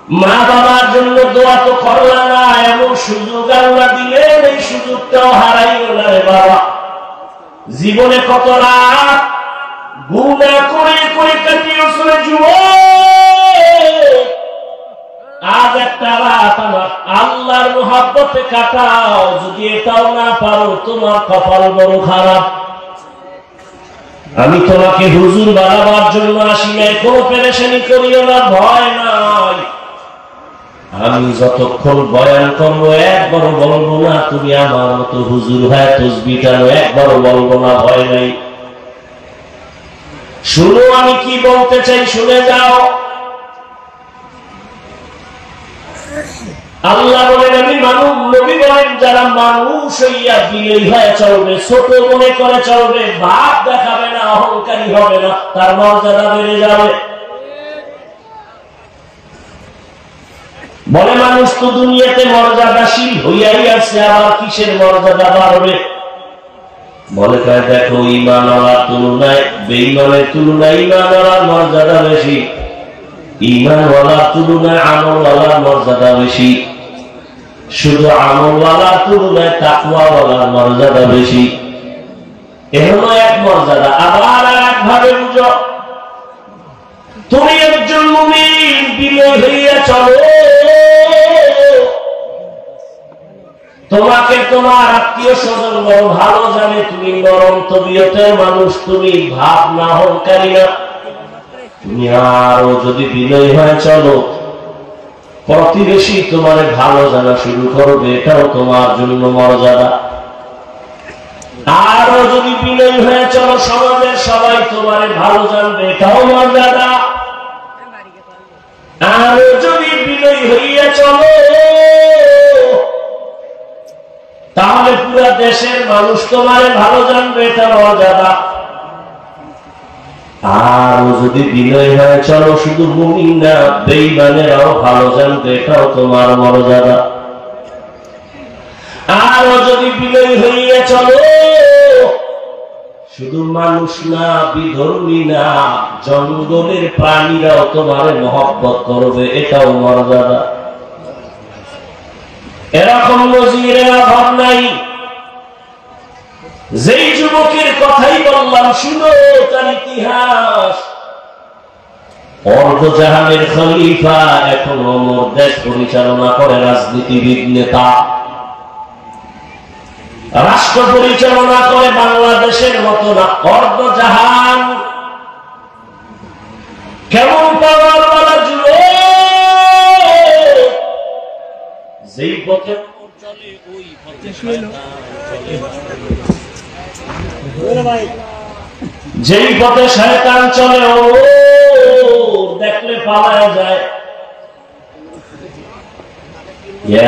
মা বাবার জন্য দোয়া তো করলা না, এমন সুযোগ আল্লাহ দিলেন, এই সুযোগটাও হারাইও না রে বাবা। জীবনে কত রাত গুনাহ করে করে কাটিয়েছো যুবক, আজ একটা রাত আমার আল্লাহর মহব্বতে কাটাও। যদি এটাও না পারো, তোমার কপাল বড় খারাপ। আমি তোমাকে হুজুর বানাবার জন্য আসি নাই, কোনো পেরেশানি করিও না, ভয় নাই। আমি যতক্ষণ বয়ান করবো একবারও বলবো না তুমি আমার মতো হুজুর হয় তসবিহ টানো, একবারও বলবো না, ভয় নাই। শুনো আমি কি বলতে চাই, শুনে যাও। আল্লাহ বলেন আমি মানুষ, নবী বলেন যারা মানুষ হইয়া বিনয়ী হয়ে চলবে, ছোট মনে করে চলবে, ভাব দেখাবে না, অহংকারী হবে না, তার মর্যাদা বেড়ে যাবে। বলে মানুষ তো দুনিয়াতে মর্যাদাশীল হইয়াই আছে, আবার কিসের মর্যাদা বাড়বে? বলে দেখো ঈমানওয়ালার তুলনায় বেঈমানের তুলনায় ঈমানওয়ালার মর্যাদা বেশি, ঈমানওয়ালার তুলনায় আমলওয়ালার মর্যাদা বেশি, শুধু আমলওয়ালার তুলনায় তাকওয়াওয়ালার মর্যাদা বেশি। এমন এক মর্যাদা। আবার একভাবে বুঝো, তুমি একজন মুমিন বিনয়ী হইয়া চলো, তোমাকে তোমার আত্মীয় স্বজন বড় ভালো জানে, তুমি নরম তবিয়তের মানুষ, তুমি ভাব না অহংকারী না। তুমি আরো যদি বিনয়ী হয়ে চলো, প্রতিবেশী তোমার ভালো জানা শুরু করবে, এটাও তোমার জন্য মর্যাদা। আরো যদি বিনয়ী হয়ে চলো, সমাজের সবাই তোমার ভালো জানবে, এটাও মর্যাদা। আরো যদি বিনয়ী হইয়া চলো, তাহলে পুরা দেশের মানুষ তোমার ভালো জানবে, এটা মর্যাদা। আর যদি বিনয় হয়ে চলো, শুধু মুমিন না বেঈমানেরাও ভালো জানবে, এটাও তোমার মর্যাদা। আর যদি বিনয় হইয়া চলো, শুধু মানুষ না বিধর্মী না জঙ্গলের প্রাণীরাও তোমার মহব্বত করবে, এটাও মর্যাদা। এরকম নজিরের অভাব নাই। যেই যুবকের কথাই বললাম শুনো, তার ইতিহাস। অর্ধজাহানের খলিফা, এখন ওমর দেশ পরিচালনা করে, রাজনীতিবিদ নেতা, রাষ্ট্র পরিচালনা করে বাংলাদেশের মতো না, অর্ধজাহান। কেমন পাওয়ার বলা যুবক, যেই পথে চলে ওই পথে যেই পথে শয়তান চলে ও দেখলে পাওয়া যায়।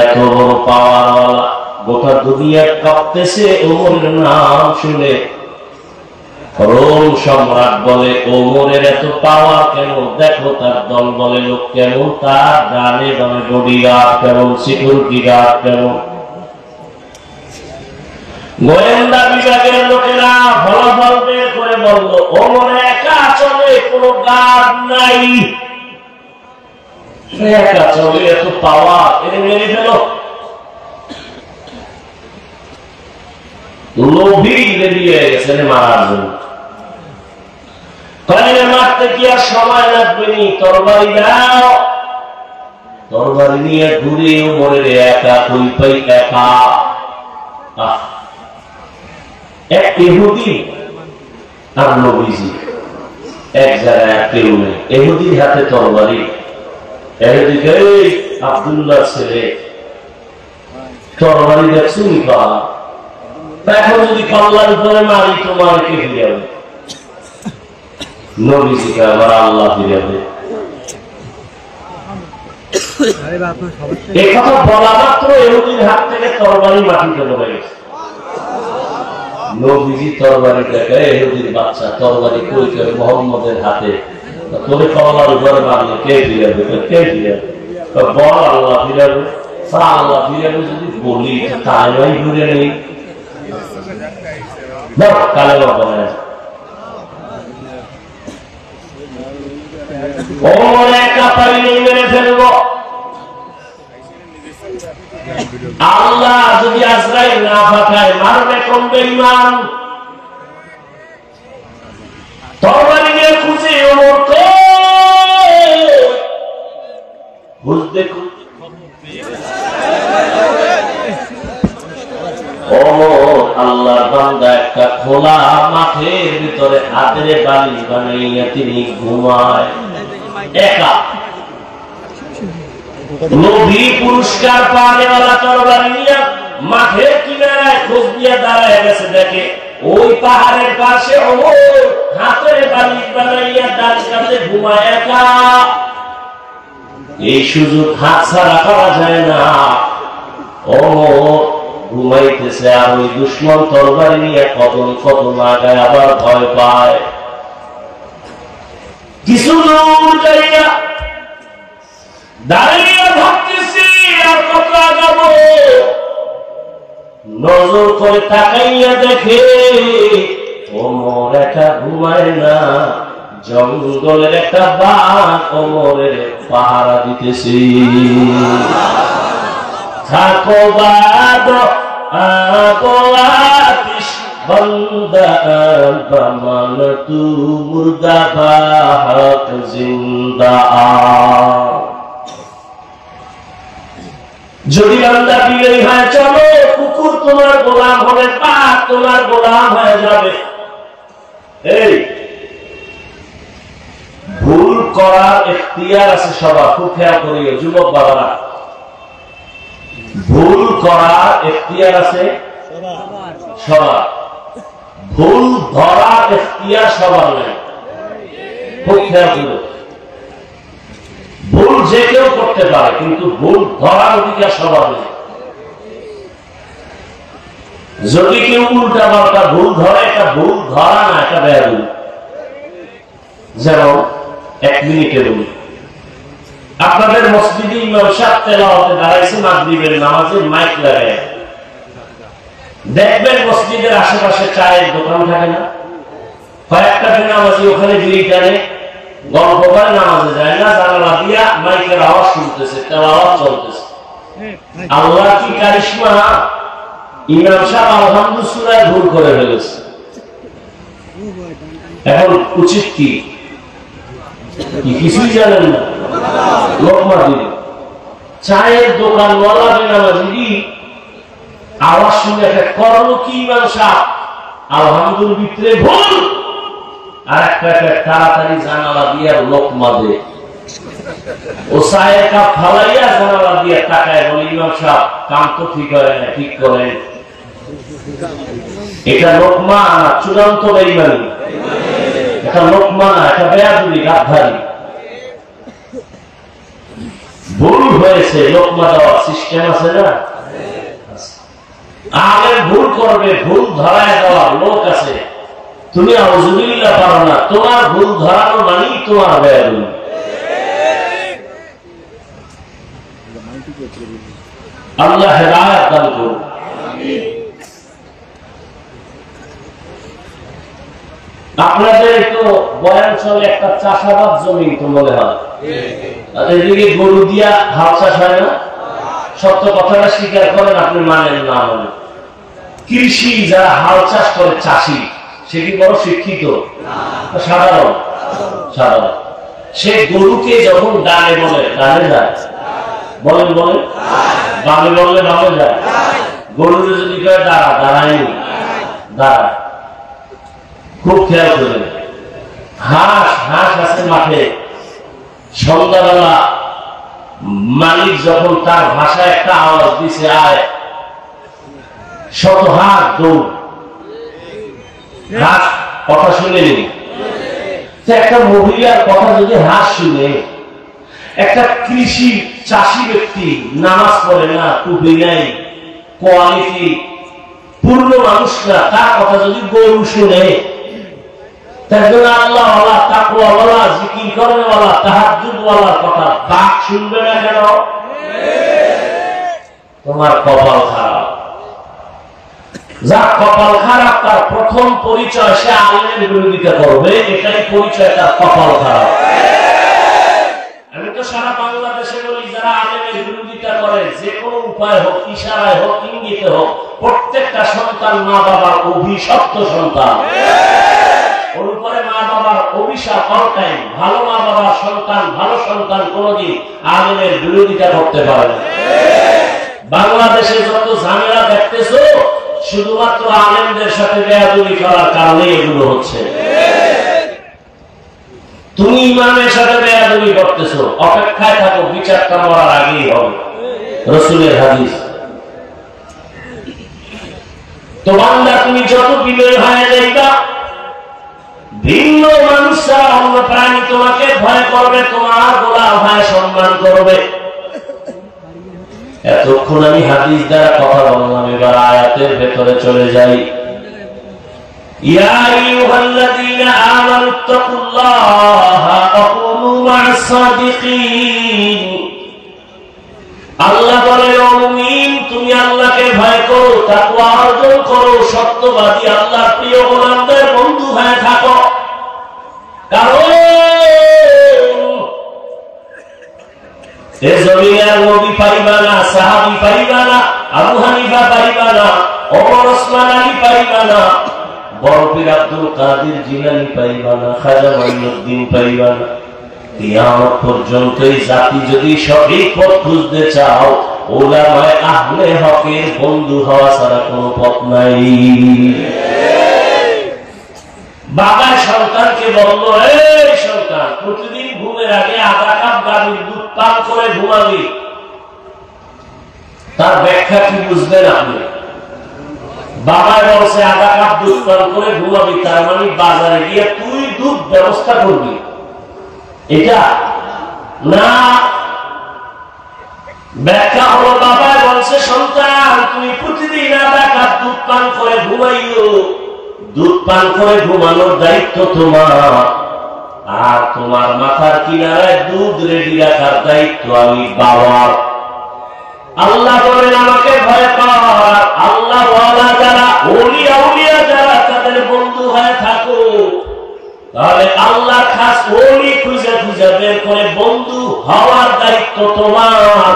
এত বড় পাওয়ারওয়ালা, গোটা দুনিয়া কাঁপতেছে ওমরের নাম শুনে। রোম সম্রাট বলে ওমরের এত পাওয়ার কেন, দেখো তার দল বলে লোক কেমন, তার ডানে বামে বডিগার্ড কেমন, সিকিউরিটি গার্ড কেমন। গোয়েন্দা বিভাগের লোকেরা ফলাফল বের করে বলল ওমরে একা চলে, কোনো গার্ড নাই, একা চলে, এত পাওয়ার, এর মেরে ফেল। লোভী বেরিয়ে গেছে মারার জন্য। মারতে কি আর সময় লাগবে নি, তরবারি দাও। তরবারি নিয়ে ঘুরে ওমরের একা কই পাই, একা। এক ইহুদি আর নবীজি এক জায়গায়, কেউ নেই। ইহুদির হাতে তরবারি, এদিকে আব্দুল্লাহ ছেলে তরবারি দেখছো নি পা, এখন যদি পাল্লার উপরে মারি তোমার কে ফিরাবে? নবীজিকে আবার আল্লাহ ফিরাবে। এই কথা বলা মাত্র ইহুদির হাত থেকে তরবারি মাটিতে পড়ে গেছে। নবীজি তরবারি দেখে, ইহুদির বাচ্চা তরবারি কই করে মুহাম্মদের হাতে, তোরে পাল্লার উপরে মারলে কে ফিরাবে? কে ফিরাবে? বল আল্লাহ ফিরাবে। আল্লাহ ফিরাবে যদি বলি তাই ঘুরে নেই, কালেমা বলে ওমর একা পারিনি মেরে ফেলবো। আল্লাহ যদি আজরাইল না পাঠায় মারবে কোন বেঈমান? তরবারি নিয়ে খুঁজে ওমর বুঝতে ওমর আল্লাহর বান্দা একটা খোলা মাঠের ভিতরে হাতের বালি বানাইয়া তিনি ঘুমায় একা। লোভী পুরস্কার পাওয়ালা তরবারি নিয়ে মাঠের কিনারায় খোঁজ দিয়ে দাঁড়ায় গেছে, দেখে ওই পাহাড়ের পাশে ওমর হাতের বালি বানাইয়া ডান কাছে ঘুমায় একা। এই সুযোগ হাতছাড়া করা যায় না। ওমর ঘুমাইতেছে আর ওই দুশ্মন তরবারি নিয়ে কদম কদম আগায়, আবার ভয় পায়। কিছু দূর যাইয়া দাঁড়িয়ে ভাবতেছি আর কত আগাবো। নজর করে তাকাইয়া দেখে ওমর একা ঘুমায় না, জঙ্গলের একটা বাঘ ওমরের পাহারা দিতেছে। থাকো বাদ আগো আতিশ বন্দা বমন তু মুর্দা বাহক জিন্দা। যদি বান্দা বিলেই হয় চলো, কুকুর তোমার গোলাম হবে, বাঘ তোমার গোলাম হয়ে যাবে। এই ভুল করার এখতিয়ার আছে সবার, খুব খেয়াল করিও যুবক বাবারা। ভুল করার এখতিয়ার আছে সবার, ভুল ধরার এখতিয়ার সবার নেই। খুব খেয়াল করিও, ভুল যে কেউ করতে পারে কিন্তু ভুল ধরার অধিকার সবার নেই। যদি কেউ উল্টা পাল্টা ভুল ধরে, একটা ভুল ধরা না, একটা বেয়াদবি। যেমন 1 মিনিটে বলি, আপনাদের মসজিদে ইমাম সাহেব তেলাওয়াতে দাঁড়াইছে মাগরিবের নামাজে মাইক লাগায়, দেখবেন মসজিদের আশেপাশে চায়ের দোকান থাকে না, কয়েকটা নামাজি ওখানে বিড়ি টানে, গল্প করে, নামাজে যায় না, জানালা দিয়া মাইকের আওয়াজ শুনতেছে, তেলাওয়াত চলতেছে। আল্লাহ কি কারিশমা! ইমাম সাহেব আলহামদুলিল্লাহ সূরায় ভুল করে ফেলেছে। এখন উচিত কি? কিছুই জানেন না, লোকমা দিলেন। চায়ের দোকানওয়ালা বেনামাজি আওয়াজ শুনে একটা করলো কি ইমাম সাহেব আলহামদুলিল্লাহ ভিতরে ভুল, আর একটা তাড়াতাড়ি জানালা দিয়া লোকমা দে। ও চায়ের কাপ ফালাইয়া জানালা দিয়া তাকায় বলে, ইমাম সাহেব কাম তো ঠিক হয় না, ঠিক করেন। এটা লোকমা না চূড়ান্ত বেঈমানি, এটা লোকমা না, এটা বেয়াদবি, গাদ্দারি। ভুল হয়েছে, লোকমা দেওয়ার সিস্টেম আছে না? আগে ভুল করবে, ভুল ধরায় দেওয়ার লোক আছে। তুমি আউযুবিল্লাহ পারো না, তোমার ভুল ধরানো মানেই তোমার বেয়াদবি। আল্লাহ হেদায়েত দান করুন। আপনাদের তো বয়ান চলে একটা চাষাবাদ জমি, তো মনে হয় এদিকে গরু দিয়া হাল চাষ হয় না? সত্য কথাটা স্বীকার করেন, আপনি মানেন না মানেন। কৃষি যারা হাল চাষ করে, চাষি, সে কি বড় শিক্ষিত? সাধারণ সাধারণ। সে গরুকে যখন ডানে বলে ডানে যায়, বলেন বলেন, বামে বললে বামে যায়। গরুকে যদি কয় দাঁড়া, দাঁড়ায়নি, দাঁড়া। খুব খেয়াল করেন। হাঁস হাঁস আছে মাঠে, সন্ধ্যাবেলা মালিক যখন তার ভাষায় একটা আওয়াজ দিছে, আয়, শত হাঁস দৌড়। হাঁস কথা শুনেনি। একটা মহিলার কথা যদি হাঁস শুনে, একটা কৃষি চাষি ব্যক্তি নামাজ পড়ে না, টুপি নাই, কোয়ালিটি পূর্ণ মানুষ না, তার কথা যদি গরু শুনে, আল্লাহ ওয়ালা, তাকওয়া ওয়ালা, জিকির করেন ওয়ালা, তাহাজ্জুদ ওয়ালার কথা বাঘ শুনবে না কেন? তোমার কপাল খারাপ। যার কপাল খারাপ তার প্রথম পরিচয় সে আলেমের বিরোধিতা করবে, এটাই পরিচয় তার কপাল খারাপ। আমি তো সারা বাংলাদেশে বলি, যারা যারা আলেমের বিরোধিতা করে, যে কোনো উপায় হোক, ইশারায় হোক, ইঙ্গিতে হোক, প্রত্যেকটা সন্তান মা বাবার অভিশপ্ত সন্তান। ওর উপরে মা বাবার অভিশাপ অল টাইম। ভালো মা বাবার সন্তান, ভালো সন্তান কোনদিন আলেমের বিরোধিতা করতে পারে না। বাংলাদেশে যত ঝামেলা দেখতেছো শুধুমাত্র আলেমদের সাথে বেয়াদবি করার কারণে এগুলো হচ্ছে। তুমি ইমামের সাথে বেয়াদবি করতেছো, অপেক্ষায় থাকো, বিচারটা করার আগেই হবে। রাসূলের হাদিস। তো বান্দা তুমি যত বিনয়ী হয়ে যাইবা, ভিন্ন মানুষ ছাড়া অন্য প্রাণী তোমাকে ভয় করবে, তোমার গোলাম হয়ে সম্মান করবে। এতক্ষণ আমি হাদিস দ্বারা কথা বললাম, এবার আয়াতের ভেতরে চলে যাই। ইয়া আইয়ুহাল্লাযীনা আমানুত্তাকুল্লাহা ওয়া কুনু মা'আস সাদিকিন। আল্লাহ বলে, ও মুমিন, তুমি আল্লাহকে ভয় করো, তাকওয়া অর্জন করো, সত্যবাদী আল্লাহর প্রিয় গোলামদের বন্ধু হয়ে থাকো। কারণ এ জমিনে আর নবী পাইবা না, সাহাবী পাইবা না, আবু হানিফা পাইবা না, ওমর ওসমান আলী পাইবা না, বড় পীর আব্দুল কাদের জিলানী পাইবা না, খাজা মাইনুদ্দিন পাইবা না। কিয়ামত পর্যন্ত এই জাতি যদি সঠিক পথ খুঁজতে চাও, উলামায়ে আহলে হকের বন্ধু হওয়া ছাড়া কোনো পথ নাই। বাবা সন্তানকে বলল, এই সন্তান, প্রতিদিন ঘুমের আগে আধা কাপ গাভীর দুধ পান করে ঘুমাবি। তার ব্যাখ্যা কি বুঝবেন আপনি? বাবা বলছে আধা কাপ দুধ পান করে ঘুমাবি, তার মানে বাজারে গিয়ে তুই দুধ ব্যবস্থা করবি, এটা না। ব্যাখ্যা হলো, বাবা বলছে সন্তান, তুমি প্রতিদিন আধা কাপ দুধ পান করে ঘুমাইও। দুধ পান করে ঘুমানোর দায়িত্ব তোমার, আর তোমার মাথার কিনারায় দুধ রেডি রাখার দায়িত্ব আমি বাবার। আল্লাহ বলেন, আমাকে ভয় কর। আল্লাহ ওয়ালা যারা, ওলিয়া উলিয়া যারা, তাদের বন্ধু হয়ে থাকো। তাহলে আল্লাহ খাস ওলি খুঁজে খুঁজে বের করে বন্ধু হওয়ার দায়িত্ব তোমার।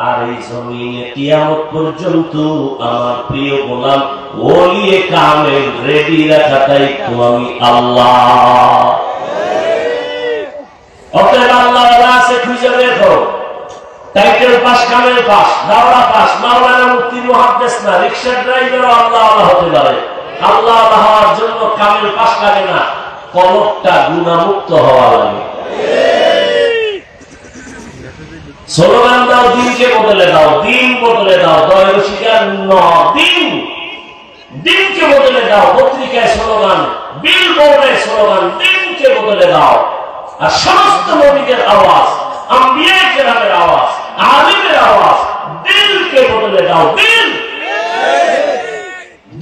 আর এই জমিনে কিয়ামত পর্যন্ত আমার প্রিয় গোলাম ওলিয়ে কামেল রেডি রাখা দায়িত্ব আমি আল্লাহ। অতএব আল্লাহ আছে খুঁজে বের করো। টাইটেল পাস, কামেল পাস, দাওরা পাস, মাওলানা মুফতি মুহাদ্দিস না, রিকশা ড্রাইভারও আল্লাহ আল্লাহ হতে পারে। আল্লাহ আল্লাহ হওয়ার জন্য কামেল পাস লাগে না, কলবটা গুনাহমুক্ত হওয়া লাগে। স্লোগান দাও, দিনকে বদলে দাও, দিন বদলে দাও। দয়রসিকার দিন, দিনকে বদলে দাও। পত্রিকায় স্লোগান, বিল বোর্ডের স্লোগান, দিনকে বদলে দাও। আর সমস্ত নবীদের আওয়াজ, আম্বিয়া কেরামের আওয়াজ, আলিমের আওয়াজ, দিলকে বদলে দাও। দিন,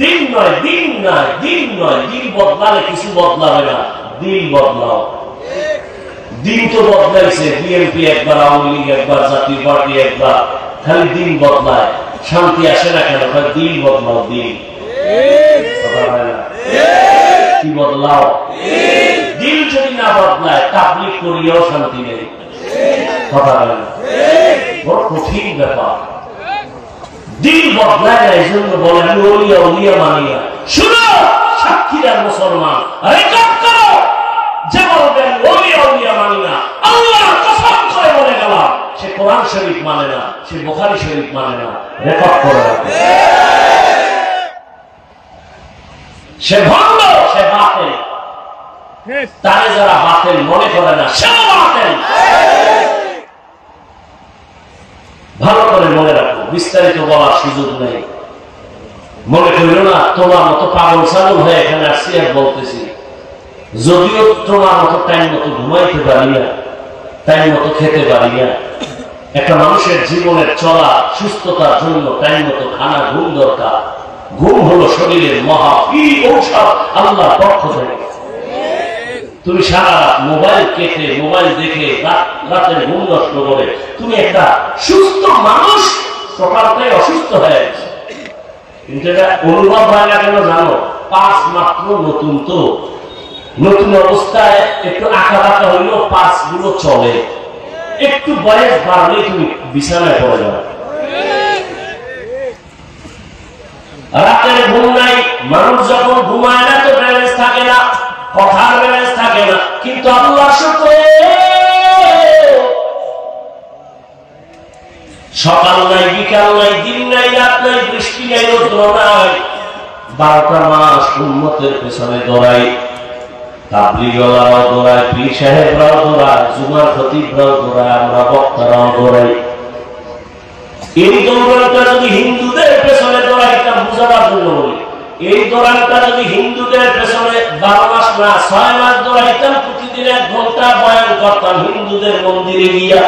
দিন নয়, দিন নয়, দিন নয়। দিন বদলালে কিছু বদলাবে না, দিন বদলাও। দিন তো বদলাইছে, বিএনপি একবার, আওয়ামী লীগ একবার, জাতীয় পার্টি একবার, খালি দিন বদলায়। শান্তি আসে না কেন? দিন বদলাও, দিন। কি বদলাও? দিন যদি না বদলায়, তাবলীগ করিয়াও শান্তি নেই। কথা বলে না, বড় কঠিন ব্যাপার। দিন বদলায় না, এই জন্য বলে আমি ওলিয়া উলিয়া মানি না। শুনো সাক্ষীরা মুসলমান, রেকর্ড করো, যে বলবেন ওলিয়া উলিয়া মানি না, আল্লাহর কসম করে বলে গেলাম, সে কোরআন শরীফ মানে না, সে বুখারী শরীফ মানে না। রেকর্ড করে রাখো। সে ভণ্ড, সে বাতিল। তারে যারা বাতিল মনে করে না, সেও বাতিল। ভালো করে মনে রাখো, বিস্তারিত বলার সুযোগ নেই। মনে করিল না তোমার মতো পাগল ছাগল হয়ে এখানে আসছি আর বলতেছি। যদিও তোমার মতো টাইম মতো ঘুমাইতে পারি না, টাইম মতো খেতে পারি না। একটা মানুষের জীবনের চলা সুস্থতার জন্য টাইম মতো খানা, ঘুম দরকার। ঘুম হলো শরীরের মহা ঔষধ আল্লাহর পক্ষ থেকে। তুমি সারা রাত মোবাইল কেটে, মোবাইল দেখে রাতের ঘুম নষ্ট করে তুমি একটা সুস্থ মানুষ সকালটাই অসুস্থ হয়ে গেছে। কিন্তু এটা অনুভব হয় না কেন জানো? পাঁচ মাত্র নতুন, তো নতুন অবস্থায় একটু আঁকা বাঁকা হইলেও পাঁচ গুলো চলে। একটু বয়স বাড়লে তুমি বিছানায় পড়ে যাবে। রাতের ঘুম নাই, মানুষ যখন ঘুমায় না তো ব্যালেন্স থাকে না, কথার ব্যালেন্স থাকে না। কিন্তু আল্লাহ শুকর, সকাল নাই, বিকাল নাই, দিন নাই, রাত নাই, বৃষ্টি নাই, রৌদ্র নাই, 12টা মাস উম্মতের পেছনে দৌড়াই, তাবলীগওয়ালারাও দৌড়ায়, পীর সাহেবরাও দৌড়ায়, জুমার খতিবরাও দৌড়ায়, আমরা বক্তারাও দৌড়াই। এই দৌড়ানটা যদি হিন্দুদের পেছনে দৌড়াইতাম, বুঝাবার জন্য বলি, এই দৌড়ানটা যদি হিন্দুদের পেছনে 12 মাস না 6 মাস দৌড়াইতাম, প্রতিদিন 1 ঘন্টা বয়ান করতাম হিন্দুদের মন্দিরে গিয়া,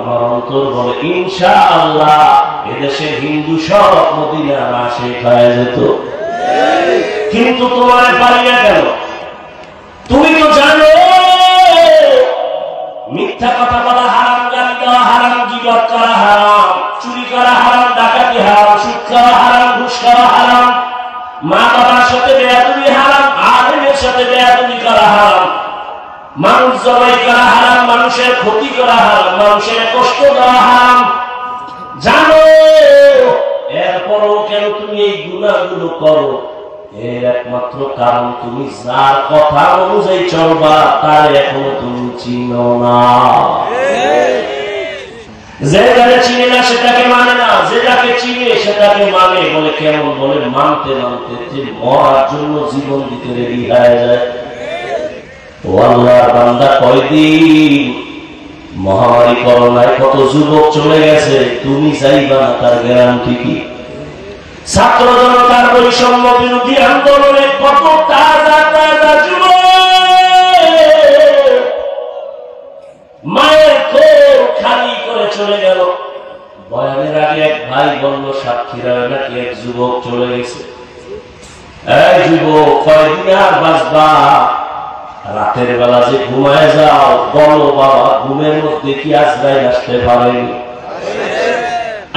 আমার অন্তর বলে ইনশাআল্লাহ এদেশের হিন্দু সব মদিনার আশিক হয়ে যেত। কিন্তু তোমার পারি না কেন? তুমি তো জানো মিথ্যা কথা বলা হারাম, গালি দেওয়া হারাম, গীবত করা হারাম, চুরি করা হারাম, ডাকাতি হারাম, সুদ খাওয়া হারাম, ঘুষ খাওয়া হারাম, মা বাবার সাথে বেয়াদবি হারাম, আলেমের সাথে বেয়াদবি করা হারাম, মানুষ জবাই করা হারাম, মানুষের ক্ষতি করা হারাম, মানুষের কষ্ট দেওয়া হারাম। জানো, এরপরও কেন তুমি এই গুনাহগুলো করো? এর একমাত্র কারণ তুমি যার কথা অনুযায়ী চলবা তার এখনো তুমি চিনো না। যে যাকে চিনে না সেটাকে মানে না, যে যাকে চিনে সেটাকে মানে। বলে কেমন? বলে মানতে মানতে যে মরার জন্য জীবন দিতে রেডি হয়ে যায়। ও আল্লাহর বান্দা, কয়দিন মহামারী করোনায় কত যুবক চলে গেছে, তুমি যাইবা না তার গ্যারান্টি কি? ছাত্র জনতার বৈষম্য বিরোধী আন্দোলনে কত তাজা তাজা যুবক মায়ের কোল খালি করে চলে গেল। বয়ানের আগে এক ভাই বলল সাক্ষীরা নাকি এক যুবক চলে গেছে। এই যুবক, কয়দিন আর বাঁচবা? রাতের বেলা যে ঘুমায় যাও, বলো বাবা ঘুমের মধ্যে কি আজরাইল আসতে পারেনি?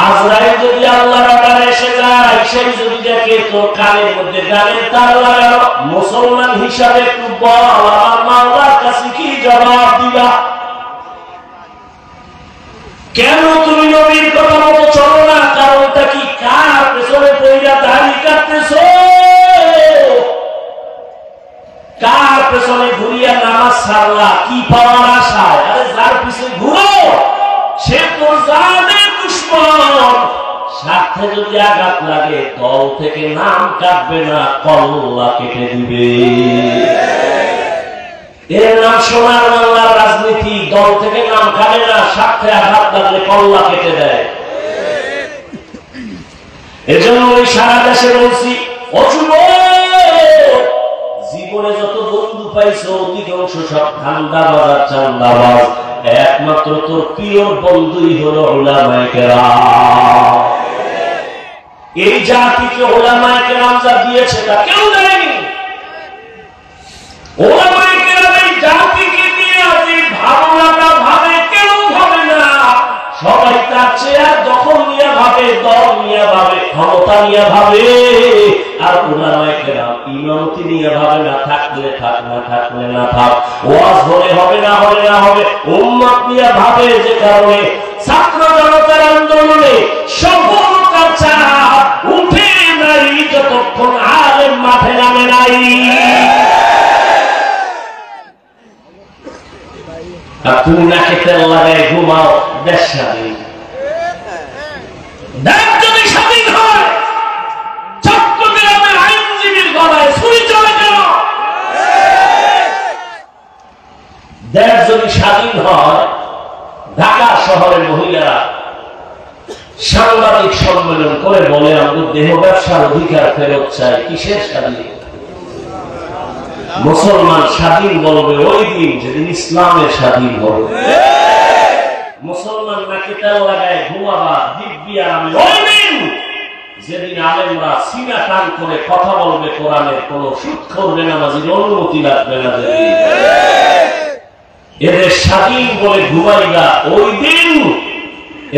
আজরাইল যদি আল্লাহর অর্ডারে এসে যায়, সেই যদি দেখে তোর কানের মধ্যে গানের তার লাগানো, মুসলমান হিসাবে একটু বল, আমার মাওলার কাছে কি জবাব দিবা? কেন তুমি নবীর কথা মতো চলো না? কারণটা কি? কার পেছনে পইরা দাড়ি কাটতেছো? কার পেছনে ঘুরিয়া নামাজ ছাড়লা? কি পাওয়ার আশায়? আরে যার পিছনে ঘুরো সে তোর জানের দুশমন। স্বার্থে যদি আঘাত লাগে দল থেকে নাম কাটবে না, কল্লা কেটে দিবে। এর নাম সোনার বাংলার রাজনীতি। দল থেকে নাম কাটে না, স্বার্থে আঘাত লাগলে কল্লা কেটে দেয়। এজন্য ওই সারা দেশে বলছি, জীবনে যত বন্ধু পাইছো অধিকাংশ সব ধান্দাবাজ, চান্দাবাজ। একমাত্র তোর প্রিয় বন্ধুই হলো উলামায়ে কেরাম। এই জাতিকে উলামায়ে কেরাম যা দিয়েছে তা কেউ দেয়নি। উলামায়ে কেরাম এই জাতিকে দিয়ে যে ভাবনাটা ভাবে কেউ ভাবে না। সবাই তার চেয়ার দখল নিয়ে ভাবে, দল নিয়ে ভাবে, ক্ষমতা নিয়ে ভাবে। আর উলামায়ে কেরাম ইমামতি নিয়ে ভাবে না, থাকলে থাক, না থাকলে না থাক, ওয়াজ হলে হবে, না হলে না হবে, উম্মত নিয়ে ভাবে। যে কারণে ছাত্র জনতার আন্দোলনে সফলতার চাপ উঠে নাই যতক্ষণ আলেম মাঠে নামে নাই। আর তুমি নাকি তেল লাগায় ঘুমাও, দেশ স্বাধীন। দেশ যদি স্বাধীন হয়, চট্টগ্রামের আইনজীবীর গলায় ছুরি চলে কেন? দেশ যদি স্বাধীন হয়, ঢাকা শহরের মহিলারা সাংবাদিক সম্মেলন করে বলে আমরা দেহ ব্যবসার অধিকার ফেরত চাই। কিসের স্বাধীন? মুসলমান স্বাধীন বলবে ওই দিন যেদিন ইসলামের স্বাধীন হবে। মুসলমান নাকি তেল লাগায় ঘুমাবা দিব্যি আরামে ওই দিন যেদিন আলেমরা সিনা টান করে কথা বলবে কোরআনের, কোন সুদ করবে না, নামাজের অনুমতি লাগবে না। যেদিন এদের স্বাধীন বলে ঘুমাইবা ওই দিন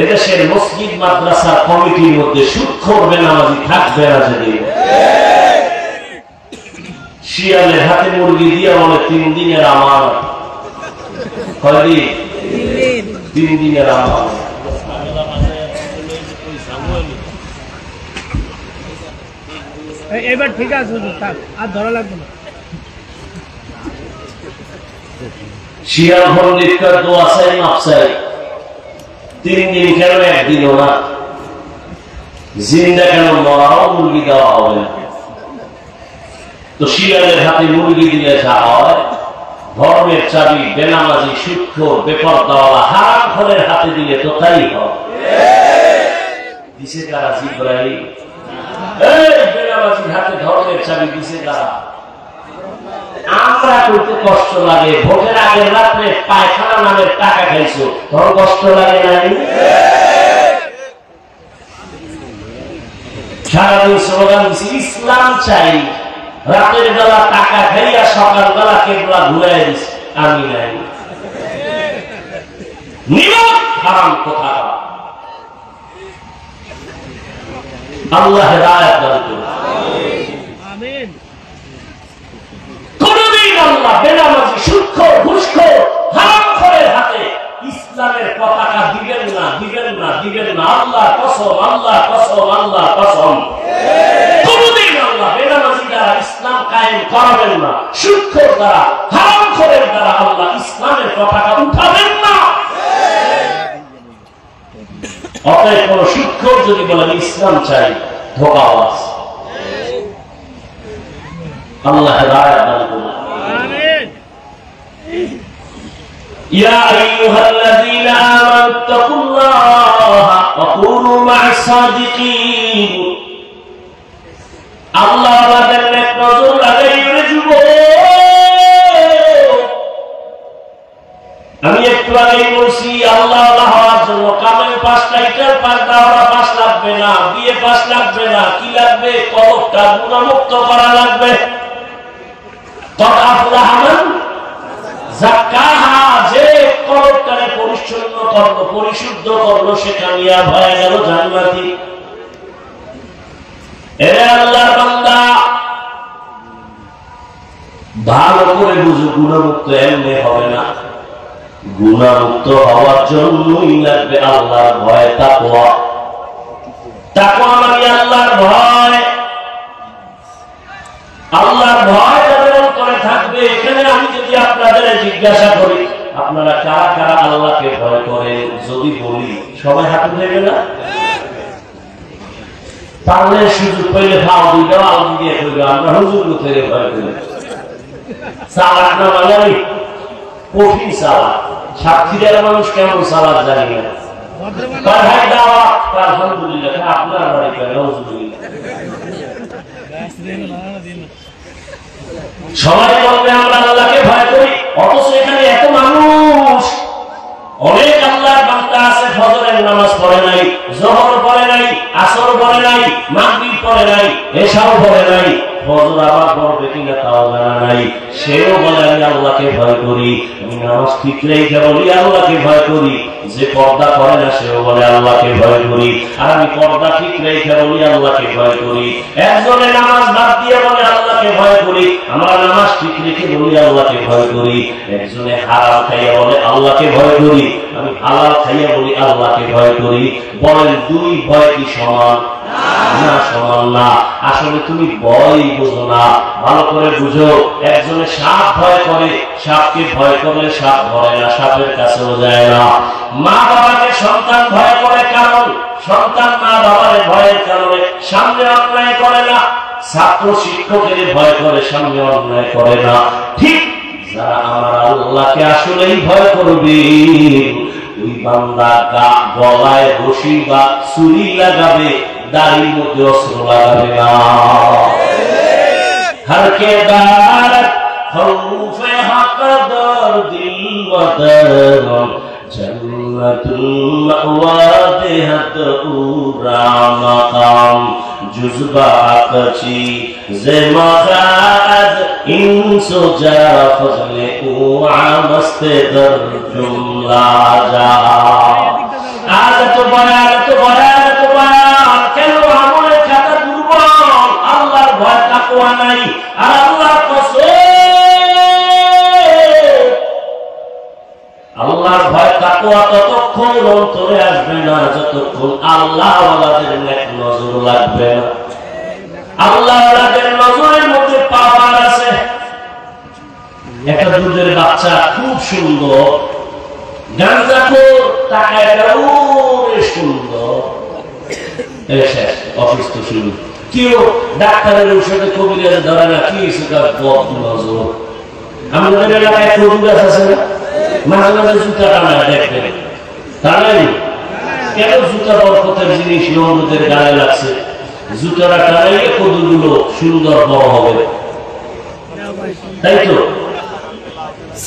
এদেশের মসজিদ মাদ্রাসা কমিটির মধ্যে সুদ করবে না, নামাজি থাকবে না। যেদিন শিয়ালের হাতে মুরগি দিয়ে বলে 3 দিনের আমার, কয়দিন? 3 দিনের আমল। এবার ঠিক আছে, আর ধরা লাগবে না। শিয়াল পণ্ডিতকার দোয়া চাই, মাপ চাই। 3 দিন কেন, একদিনও না। জিন্দা কেন, মরাও মুরগি দেওয়া হবে না। তো শিয়ালের হাতে মুরগি দিলে যা হয়, ধর্মের চাবি বেনামাজি, সুদখোর, বেপরদাওয়ালা, হারামখোরের হাতে দিলে তো তাই হয়। দিছে কারা? জিবরাইল। এই বেনামাজির হাতে ধর্মের চাবি দিছে কারা? আমরা করতে কষ্ট লাগে। ভোটের আগের রাত্রে পায়খানা নামের টাকা খাইছো, তোর কষ্ট লাগে নাই? সারাদিন স্লোগান দিছি ইসলাম চাই, রাতের বেলা টাকা খাইয়া সকাল বেলা কেবলা ঘুরাই দিছি আমি নাই। নিমক হারাম কোথা। আল্লাহ হেদায়েত দান করুন। আমিন। কোনদিন আল্লাহ বেনামাজি, সুদখোর, ঘুষখোর, হারামখোরের হাতে ইসলামের পতাকা দিবেন না, দিবেন না, দিবেন না। আল্লাহ কসম, আল্লাহ কসম, আল্লাহ কসম। কোনদিন আল্লাহ বেনামাজি দ্বারা ইসলাম কায়েম করাবেন না, সুদখোর দ্বারা, হারামখোরের দ্বারা আল্লাহ ইসলামের পতাকা উঠাবেন না। অতএব কোন সুদখোর যদি বলেন ইসলাম চাই, ধোঁকা আছে। আল্লাহ হেদায়েত দান করুন। আমিন। ইয়া আইয়ুহাল্লাযীনা আমানু তাকুল্লাহা ওয়া কুনু মা'আস সাদিকিন। আল্লাহ আমাদের নেক নজর লাগাইয়ে যুবক। আমি একটু আগেই বলছি, আল্লাহ হওয়ার জন্য কামের পাস, টাইটেল পাস, দাওরা পাস লাগবে না, বিয়ে পাস লাগবে না। কি লাগবে? কলবটা গুনাহমুক্ত করা লাগবে। কদ আফলাহা মান যাক্কাহা, যে কলবটারে পরিচ্ছন্ন করলো, পরিশুদ্ধ করলো, সে কামিয়াব হয়ে গেল, জান্নাতি। এরে আল্লাহর বান্দা, ভালো করে বুঝো, গুনাহমুক্ত এমনি হবে না। গুনাহমুক্ত হওয়ার জন্যই লাগবে আল্লাহর ভয়, তাকওয়া। তাকওয়া মানে আল্লাহর ভয়। আল্লাহর ভয় যাদের অন্তরে থাকবে। এখানে আমি যদি আপনাদের জিজ্ঞাসা করি, আপনারা কারা কারা আল্লাহকে ভয় করেন, যদি বলি সবাই হাত উঠাইবে না? পারলে সুযোগ পাইলে ভাও দুইটা আলু দিয়ে করবে, আমরা হুজুর থেকে ভয় করি। সালাদ না বাঙালি, কঠিন সালাদ। সাতক্ষীরার মানুষ কেমন সালাদ জানি না। আলহামদুলিল্লাহ, আপনার বাড়ি সবাই বলবে আমরা আল্লাহকে ভয় করি, অথচ এখানে এত মানুষ, অনেক আল্লাহর বান্দা আছে ফজরের নামাজ পড়ে নাই, যোহর পড়ে নাই, আসর পড়ে নাই, মাগরিব পড়ে নাই, এশাও পড়ে নাই, ফজর আবার পড়বে কিনা তাও জানা নাই। সেও বলে আমি আল্লাহকে ভয় করি। আমি নামাজ ঠিক রেখে বলি আল্লাহকে ভয় করি। যে পর্দা করে না সেও বলে আল্লাহকে ভয় করি। আর আমি পর্দা ঠিক রেখে বলি আল্লাহকে ভয় করি। একজনে নামাজ বাদ দিয়ে বলে আল্লাহকে ভয় করি, আমরা নামাজ ঠিক রেখে বলি আল্লাহকে ভয় করি। একজনে হারাম খাইয়া বলে আল্লাহকে ভয় করি, আমি হালাল খাইয়া বলি আল্লাহকে ভয় করি। বলেন দুই ভয় কি সমান? না, সমান না। আসলে তুমি ভয় বুঝো না, ভালো করে বুঝো। একজনে সাপ ভয় করে, সাপকে ভয় করলে সাপ ধরে না, সাপের কাছেও যায় না। মা বাবাকে সন্তান ভয় করে, কারণ সন্তান মা বাবার ভয়ের কারণে সামনে অন্যায় করে না। ছাত্র শিক্ষকের ভয় করে, সামনে অন্যায় করে না। ঠিক যারা আমার আল্লাহকে আসলেই ভয় করবে, ওই বান্দা গলায় রশি বা ছুরি লাগাবে, দাড়ির মধ্যে অস্ত্র লাগাবে না। হরকে দার খৌফে হকদর দিল ওয়াদার জান্নাতুল মাওয়া দেহাত উরা মাকাম জুজবা আকচি জে মাখাজ ইনসো জা ফজলে ও আমস্তে দর জুমলা যা। আজ তো বয়ান, তো বয়ান, তো বয়ান, কেন আমলের খাতা দুর্বল, আল্লাহর ভয় তাকওয়া নাই। আর আল্লাহর কসম, আল্লাহর ভয় তাকওয়া তত ততক্ষণ অন্তরে আসবে না যতক্ষণ আল্লাহওয়ালাদের নেক নজর লাগবে না। আল্লাহওয়ালাদের নজরের মধ্যে পাওয়ার আছে। একটা দুধের বাচ্চা খুব সুন্দর, গাঁজাখোর, টাকায় সুন্দর, অসুস্থ শুরু, কেউ ডাক্তারের ঔষধে কবিরাজ ধরে না, কি নজর। আমাদের এলাকায় কবি গাছ আছে না, মাঝে মাঝে জুতা টানায় দেখবেন, টানেন কেন? জুতা বরকতের জিনিস নমরুদের গায়ে লাগছে, জুতাটা টানাইলে কদুগুলো সুন্দর বড় হবে, তাই তো?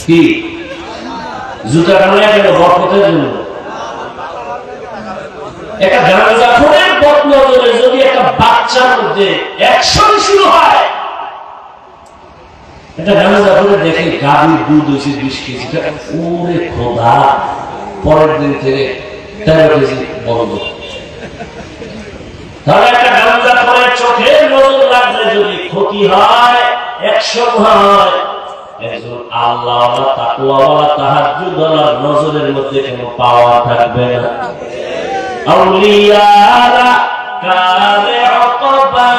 কি জুতা টানায় কেন? বরকতের জন্য। একটা গাঁজাখোরের বদনজরে যদি একটা বাচ্চার মধ্যে অ্যাকশন শুরু হয়, এটা গাঁজাখোরে দেখে গাভীর দুধ হয়েছে 20 কেজি, ওরে খোদা, পরের দিন থেকে 13 কেজি বন্ধ। তাহলে একটা গাঁজাখোরের চোখে নজর লাগলে যদি ক্ষতি হয়, অ্যাকশন হয়, একজন আল্লাহওয়ালা তাকওয়াওয়ালা তাহাজ্জুদওয়ালার নজরের মধ্যে কোনো পাওয়া থাকবে না। আউলিয়ারা কারে অকবা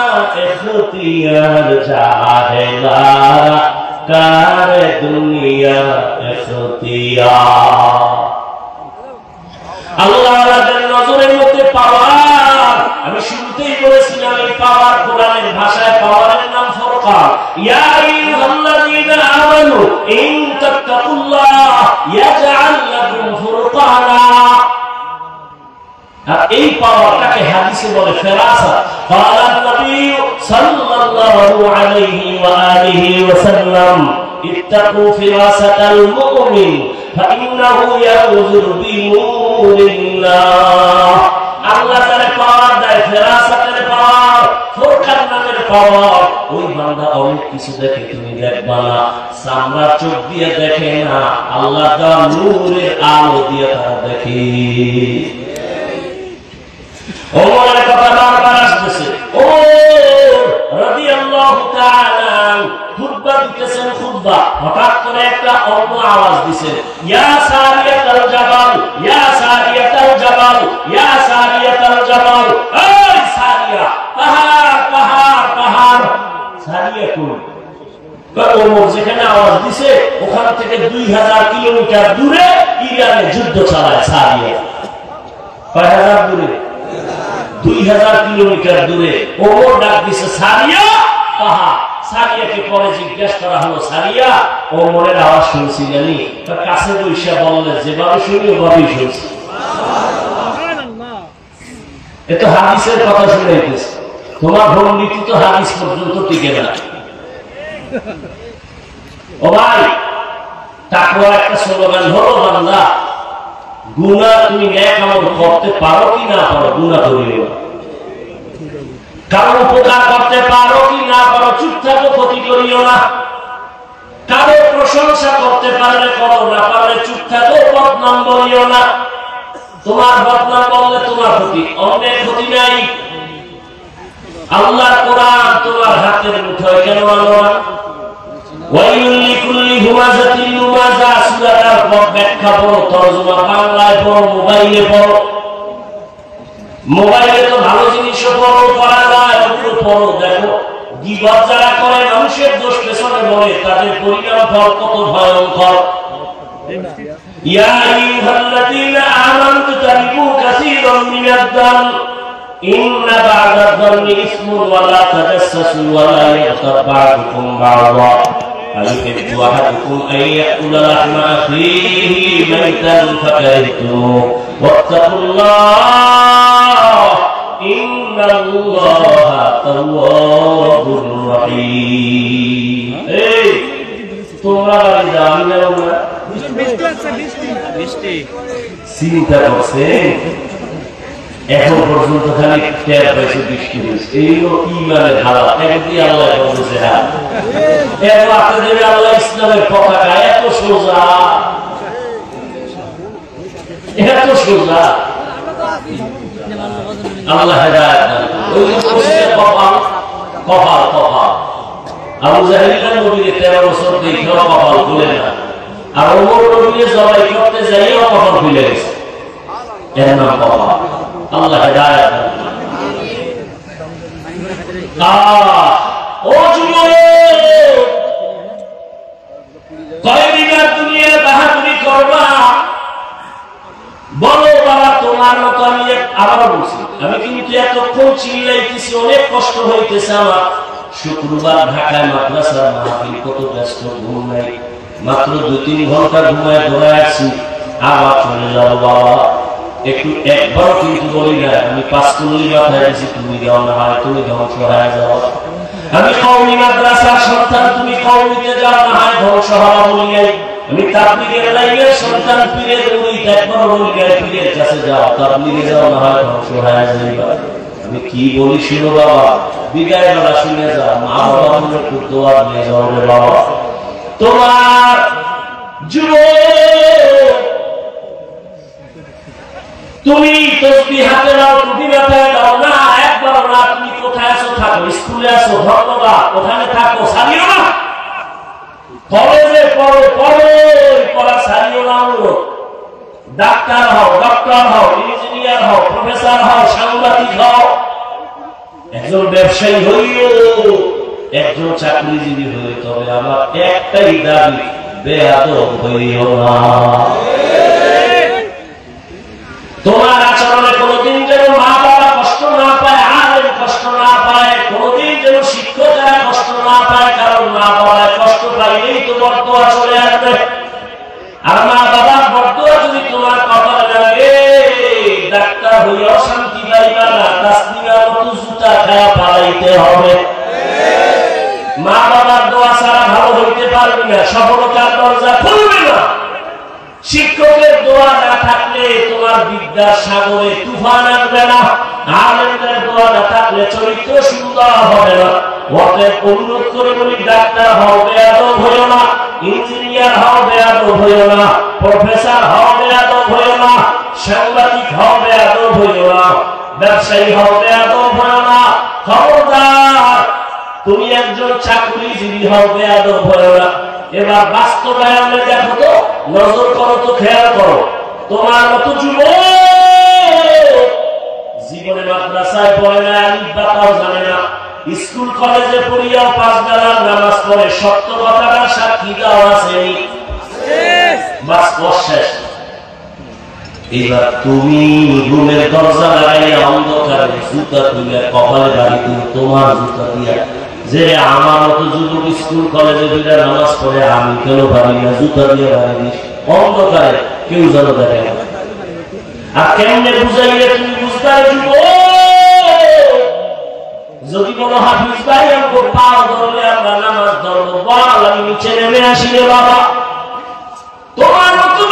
ইখতিয়ার জাহেলারা কারে দুনিয়া ইখতিয়ার। আল্লাহওয়ালাদের নজরের মধ্যে পাওয়ার, আমি শুরুতেই বলেছিলাম এই পাওয়ার কোরআনের ভাষায় পাওয়ারের নাম ফুরকান। ইয়া আইয়ুহাল্লাযীনা আমানু ইন তাত্তাকুল্লাহ ইয়াজআল লাকুম ফুরকানা। আর এই পাওয়ারটাকে হাদিসে বলে ফেরাসা। ক্বালা নবী সাল্লাল্লাহু আলাইহি ওয়া আলিহি ওয়াসাল্লাম ইত্তাকু ফিরাসাতাল মুমিন ফাইন্নাহু ইয়াউযুরু বিনূরিল্লাহ। আল্লাহ তাআলা পাওয়ার দেয়, ফেরাসাতের পাওয়ার, ফুরকান নামের পাওয়ার। ওই বান্দা অনেক কিছু দেখে, তুমি দেখবা না, সামরা চোখ দিয়ে দেখে না, আল্লাহ তাআলা নূরের আলো দিয়ে তারা দেখে। ওমরের কথা বারবার আসতেছে। ওমর রাদিয়াল্লাহু তাআলা খুতবা দিতেছেন, খুতবা, হঠাৎ করে একটা অন্য আওয়াজ দিছে, ইয়া সারিয়াতাল জাবাল, ইয়া সারিয়াতাল জাবাল, ইয়া সারিয়াতাল জাবাল। এই সারিয়া, পাহাড় পাহাড় পাহাড়। সারিয়া কোন? ওমর যেখানে আওয়াজ দিছে ওখান থেকে 2000 কিলোমিটার দূরে ইরানে যুদ্ধ চালায় সারিয়া। কয় হাজার দূরে? 2000 কিলোমিটার দূরে। ওমর ডাক দিছে সারিয়া, পাহাড়। সারিয়াকে পরে জিজ্ঞেস করা হলো, সারিয়া ওমরের আওয়াজ শুনছি জানি? কাছে বৈশা বললে যেভাবে শুনি ওভাবেই শুনছি। এত হাদিসের কথা শুনাইতেছে, তোমার ভঙ্গিটি তো হাদিস পর্যন্ত টিকে না। ও ভাই, তাকওয়া একটা স্লোগান হলো, বান্দা গুনাহ তুমি নেক আমল করতে পারো কি না পারো, গুনাহ করিও না। কারো উপকার করতে পারো কি না পারো, চুপ থাকো, ক্ষতি করিও না। কারো প্রশংসা করতে পারলে করো, না পারলে চুপ থাকো, বদনাম বলিও না। তোমার বদনাম বললে তোমার ক্ষতি, অন্যের ক্ষতি নাই। আল্লাহর কোরআন তোমার হাতের মুঠোয় কেন আনো না? ওয়াইলুল লিকুল্লি হুমাযাতিন লুমাযা। সূরাটার ব্যাখ্যা পড়ো, তরজমা বাংলায় পড়ো, মোবাইলে পড়ো। মোবাইলে তো ভালো জিনিসও পড়ো, পড়া যায়, ওগুলো পড়ো, দেখো গীবত যারা করে, মানুষের দোষ পেছনে বলে, তাদের পরিণাম ফল কত ভয়ঙ্কর। ইয়া আইয়ুহাল্লাযীনা আমানু তারিকু কাসীরাম মিনাদ-দান ইন্না বা'দাদ-দান্নি ইসমুন ওয়া লা তাজাসসাসু ওয়া লা ইয়াগতাব বা'দুকুম বা'দা আইয়ুহিব্বু আহাদুকুম আন ইয়াকুলা লাহমা আখিহি মাইতান ফাকারিহতুমুহু ওয়াত্তাকুল্লাহ ইন্নাল্লাহা তাওয়াবুর রহিম। এই তোমরা বাড়ি যাও, আমি যাও না? চিন্তা করছে এখন পর্যন্ত খালি টের পাইছে বৃষ্টি হয়েছে, এইগুলো ইমানের হালাত। একদিকে আল্লাহ বলতেছে, হ্যাঁ এত আপনাদের আল্লাহ ইসলামের পতাকা এত সোজা, এত সোজা। আল্লাহ হেদায়েত দান করুন। কপাল কপাল কপাল। আবু জাহেল নবীর 13 বছর দেখেও কপাল খুলে না, আর ওমর নবীকে জবাই করতে যাইও কপাল খুলে গেছে। এর নাম বাবা। আল্লাহ হেদায়েত দান করুন। ও যুবক, কয়দিন আর দুনিয়ায় বাহাদুরি করবা? বলো বাবা, তোমার মতো আমি আবারও বলছি, আমি কিন্তু এতক্ষণ চিল্লাইতেছি, অনেক কষ্ট হইতেছে আমার। শুক্রবার ঢাকায় মাদ্রাসার মাহফিল, কত ব্যস্ত, ঘুম নাই, মাত্র 2-3 ঘন্টা ঘুমায় দৌড়ায় আসছি, আবার চলে যাবো বাবা। একটু একবারও কিন্তু বলি না, আমি 5 কুল্লি মাথায় গেছি, তুমি যাও না হয় তুমি ধ্বংস হয়ে যাও। আমি কওমি মাদ্রাসার সন্তান, তুমি কওমিতে যাও না হয় ধ্বংস হওয়া বলি নাই। আমি তাবলীগের লাইনের সন্তান, পীরের মুরিদ, একবার বলি নাই পীরের কাছে যাও, তাবলীগে যাও না হয় ধ্বংস হয়ে যাইবা। আমি কি বলি শুনো বাবা, বিদায় বেলা শুনে যাও, মা বাবা মনে একটু দোয়া নিয়ে যাও রে বাবা। তোমার যুবক, তুমি তসবিহ হাতে নাও, টুপি মাথায় দাও না, একবার না। তুমি কোথায় আছো থাকো, স্কুলে আছো ধন্যবাদ, ওখানে থাকো, ছাড়িও না। কলেজে পড়ো, পড়া ছাড়িও না। ডাক্তার হও, ডক্টর হও, ইঞ্জিনিয়ার হও, প্রফেসর হও, সাংবাদিক হও, একজন ব্যবসায়ী হইও, একজন চাকরিজীবী হইও, তবে আমার একটাই দাবি, বেয়াদব হইও না। তোমার আচরণে কোনদিন যেন মা বাবা কষ্ট না পায়, আলেম কষ্ট না পায়, কোনদিন যেন শিক্ষকরা কষ্ট না পায়, কারণ মা বাবা কষ্ট পাইলেই তো বরদোয়া চলে আসবে। আর মা বাবার বরদোয়া যদি তোমার কপালে লাগে, ডাক্তার হইয়াও শান্তি পাইবা না, তাসলিমার মতো জুতা খায়া পালাইতে হবে। মা বাবার দোয়া ছাড়া ভালো হইতে পারবি না, সফলতার দরজা খুলবে না। শিক্ষকের দোয়া না থাকলে তোমার বিদ্যার সাগরে তুফান আসবে না। আলেমদের দোয়া না থাকলে চরিত্র সুন্দর হবে না। অতএব অনুরোধ করে বলি, ডাক্তার হও, বেয়াদব হইও না। ইঞ্জিনিয়ার হও, বেয়াদব হইও না। প্রফেসর হও, বেয়াদব হইও না। সাংবাদিক হও, বেয়াদব হইও না। ব্যবসায়ী হও, বেয়াদব হইও না। খবরদার, তুমি একজন চাকরিজীবী হও, বেয়াদব হইও না। এবার বাস্তবায়নে দেখো তো, নজর করো তো, খেয়াল করো। তোমার মতো যুবক জীবনে মাদ্রাসায় পড়ে না, আলিফ বাতাও জানে না, স্কুল কলেজে পড়িয়াও 5 বেলার নামাজ পড়ে, সত্য কথাটা সাক্ষী দাও আসেনি, বাস শেষ। এবার তুমি রুমের দরজা লাগাইয়া অন্ধকারে জুতা তুলে কপালে বাড়ি দিও, তোমার জুতা দিয়া যে আমার মতো যুবক স্কুল কলেজে দুইটা নামাজ পড়ে, আমি কেন পারি না, জুতা দিয়ে বাড়ি দিস অন্ধকারে, কেউ যেন দেখে না। আর কেমনে বুঝাইলে তুমি বুঝতে যুবক? যদি কোনো হাফিজ ভাই আমাকে পাও ধরলে আমরা নামাজ ধরবো, বল আমি নিচে নেমে আসি রে বাবা। তোমার মতো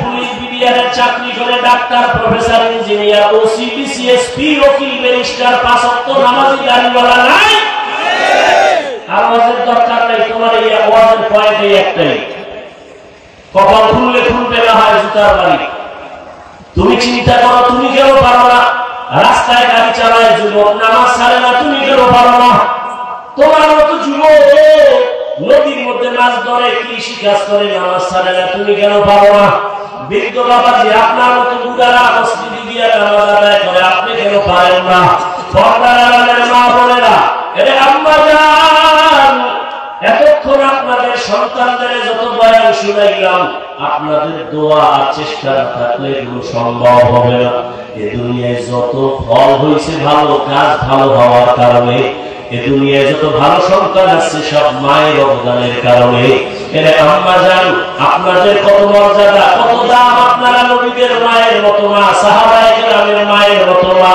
পুলিশ বিডিআরের চাকরি করে, ডাক্তার, প্রফেসর, ইঞ্জিনিয়ার, ওসি, বিসিএসপি, ওকিল, ব্যারিস্টার, 5 ওয়াক্ত নামাজি দাঁড়িওয়ালা নাই, আওয়াজের দরকার নেই। তোমার এই আওয়াজের পয়েন্ট একটাই, কপাল খুললে খুলবে না হয় জুতার বাড়ি। তুমি চিন্তা করো, তুমি কেন পারো না? রাস্তায় গাড়ি চালায় যুবক, নামাজ ছাড়ে না, তুমি কেন পারো না? তোমার মতো যুবক নদীর মধ্যে মাছ ধরে, কৃষি কাজ করে, নামাজ ছাড়ে না, তুমি কেন পারো না? বৃদ্ধ বাবাজি, আপনার মতো বুড়ারা মসজিদে গিয়ে নামাজ আদায় করে, আপনি কেন পারেন না? পর্দার আড়ালের মা বোনেরা, এরে আম্মা জান, এতক্ষণ আপনাদের সন্তানদের যত বয়ান শুনাইলাম, আপনাদের দোয়া আর চেষ্টা না থাকলে এগুলো সম্ভব হবে না। এ দুনিয়ায় যত ফল হয়েছে ভালো কাজ, ভালো হওয়ার কারণে, এ দুনিয়ায় যত ভালো সন্তান আসছে সব মায়ের অবদানের কারণে। এরে আম্মা জান, আপনাদের কত মর্যাদা, কত দাম। আপনারা নবীদের মায়ের মতো মা, সাহাবায়ে কেরামের মায়ের মতো মা,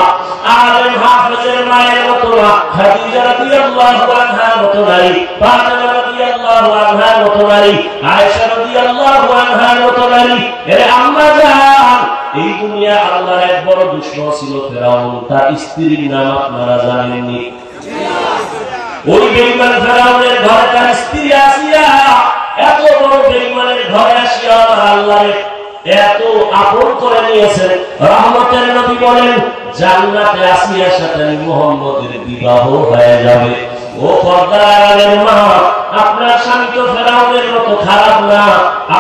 আলেম হাফেজের মায়ের মতো মা, খাদিজা রাদিয়াল্লাহু আনহার মতো নারী, ফাতেমা রাদিয়াল্লাহু আনহার মতো নারী, আয়েশা রাদিয়াল্লাহু আনহার মতো নারী। এরে আম্মা জান, এই দুনিয়া আল্লাহর এক বড় দুশমন ছিল ফেরাউন, তার স্ত্রীর নাম আপনারা জানেননি? ওই বেঈমান ফেরাউনের ঘরে তার স্ত্রী আসিয়া, এত বড় বেঈমানের ঘরে আসিয়া আল্লাহর এত আপন করে নিয়েছেন। রহমতের নবী বলেন, জান্নাতে আসিয়ার সাথে মুহাম্মদের বিবাহ হয়ে যাবে। ও পর্দার মা, আপনার স্বামী তো ফেরাউনের মতো খারাপ না।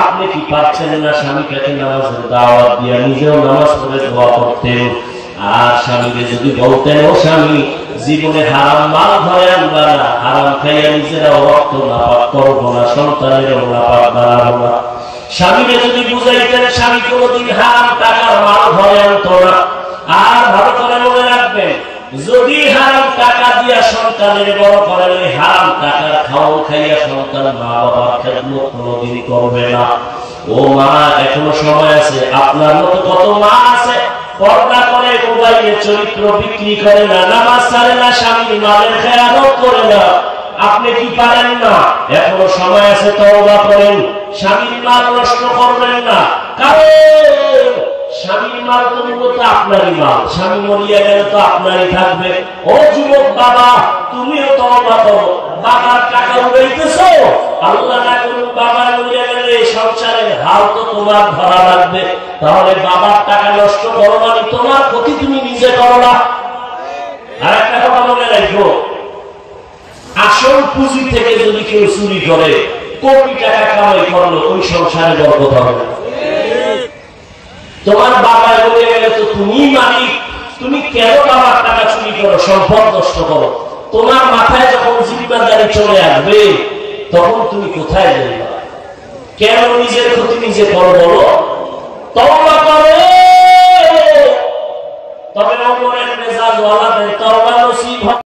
আপনি কি পাচ্ছেন না স্বামীকে নামাজের দাওয়াত দিয়ে নিজেও নামাজ পড়ে দোয়া করতেন? আর স্বামীকে যদি বলতেন, ও স্বামী, জীবনে হারাম মাল ধরে আনবা না, হারাম খাইয়া নিজেরাও রক্ত নাপাক করবো না, সন্তানেরও নাপাক বাড়াবো না। স্বামীকে যদি বুঝাইতেন, স্বামী কোনোদিন হারাম টাকার মাল ধরে আনতো না। আর ভালো করে মনে রাখবেন, যদি হারাম টাকা দিয়া সন্তানের বড় করেন, ওই হারাম টাকার খাওয়ান খাইয়া সন্তান মা বাবার খেদমত কোনোদিন করবে না। ও মা, এখনো সময় আছে। আপনার মতো কত মা আছে পর্দা করে, মোবাইলে চরিত্র বিক্রি করে না, নামাজ ছাড়ে না, স্বামীর মালের খেয়ানত করে না। আপনি কি পারেন না? এখনো সময় আছে, তওবা করেন। স্বামীর মাল নষ্ট করবেন না, কারণ স্বামীর মাল তো মূলত আপনারই মাল। স্বামী মরিয়া গেলে তো আপনারই থাকবে। ও যুবক বাবা, তুমিও তওবা করো। বাবার টাকা উড়াইতেছো, আল্লাহ না করুন বাবা মরিয়া গেলে সংসারের হাল তো তোমার ধরা লাগবে। তাহলে বাবার টাকা নষ্ট করো মানে তোমার ক্ষতি তুমি নিজে করো না। আর একটা কথা মনে রাখো, আসল পুঁজি থেকে যদি কেউ চুরি করে, কোটি টাকা কামাই করলো, ওই সংসারে বরকত হবে না। তোমার বাবা বলে গেলে তো তুমি মালিক, তুমি কেন বাবার টাকা চুরি করো, সম্পদ নষ্ট করো? তোমার মাথায় যখন জিম্মাদারি চলে আসবে, তখন তুমি কোথায় যাবে? কেন নিজের ক্ষতি নিজে করো বলো? তওবা করো। তবে ওমরের মেজাজ ওয়ালাদের